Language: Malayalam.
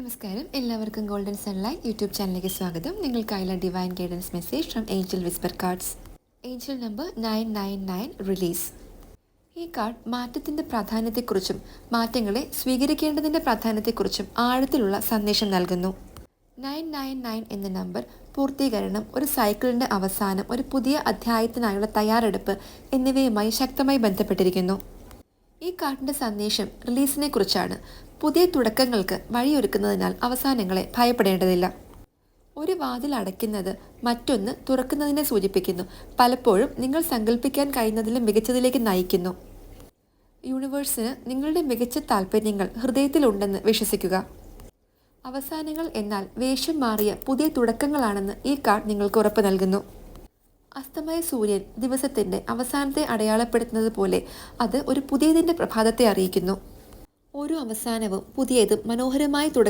നമസ്കാരം, എല്ലാവർക്കും ഗോൾഡൻ സൺലൈറ്റ് യൂട്യൂബ് ചാനലിലേക്ക് സ്വാഗതം. നിങ്ങൾക്കായുള്ള divine guidance message from angel whisper cards. Angel number 999 release. ഈ കാർഡ് മാറ്റത്തിൻ്റെ പ്രാധാന്യത്തെക്കുറിച്ചും മാറ്റങ്ങളെ സ്വീകരിക്കേണ്ടതിൻ്റെ പ്രാധാന്യത്തെക്കുറിച്ചും ആഴത്തിലുള്ള സന്ദേശം നൽകുന്നു. 999 എന്ന നമ്പർ പൂർത്തീകരണം, ഒരു സൈക്കിളിൻ്റെ അവസാനം, ഒരു പുതിയ അധ്യായത്തിനായുള്ള തയ്യാറെടുപ്പ് എന്നിവയുമായി ശക്തമായി ബന്ധപ്പെട്ടിരിക്കുന്നു. ഈ കാർഡിൻ്റെ സന്ദേശം റിലീസിനെ കുറിച്ചാണ്. പുതിയ തുടക്കങ്ങൾക്ക് വഴിയൊരുക്കുന്നതിനാൽ അവസാനങ്ങളെ ഭയപ്പെടേണ്ടതില്ല. ഒരു വാതിൽ അടയ്ക്കുന്നത് മറ്റൊന്ന് തുറക്കുന്നതിനെ സൂചിപ്പിക്കുന്നു. പലപ്പോഴും നിങ്ങൾ സങ്കല്പിക്കാൻ കഴിയുന്നതിലും മികച്ചതിലേക്ക് നയിക്കുന്നു. യൂണിവേഴ്സിന് നിങ്ങളുടെ മികച്ച താല്പര്യങ്ങൾ ഹൃദയത്തിലുണ്ടെന്ന് വിശ്വസിക്കുക. അവസാനങ്ങൾ എന്നാൽ വേഷം മാറിയ പുതിയ തുടക്കങ്ങളാണെന്ന് ഈ കാർഡ് നിങ്ങൾക്ക് ഉറപ്പ് നൽകുന്നു. അസ്തമയ സൂര്യൻ ദിവസത്തിൻ്റെ അവസാനത്തെ അടയാളപ്പെടുത്തുന്നത് പോലെ അത് ഒരു പുതിയതിൻ്റെ പ്രഭാതത്തെ അറിയിക്കുന്നു. ഓരോ അവസാനവും പുതിയതും മനോഹരമായ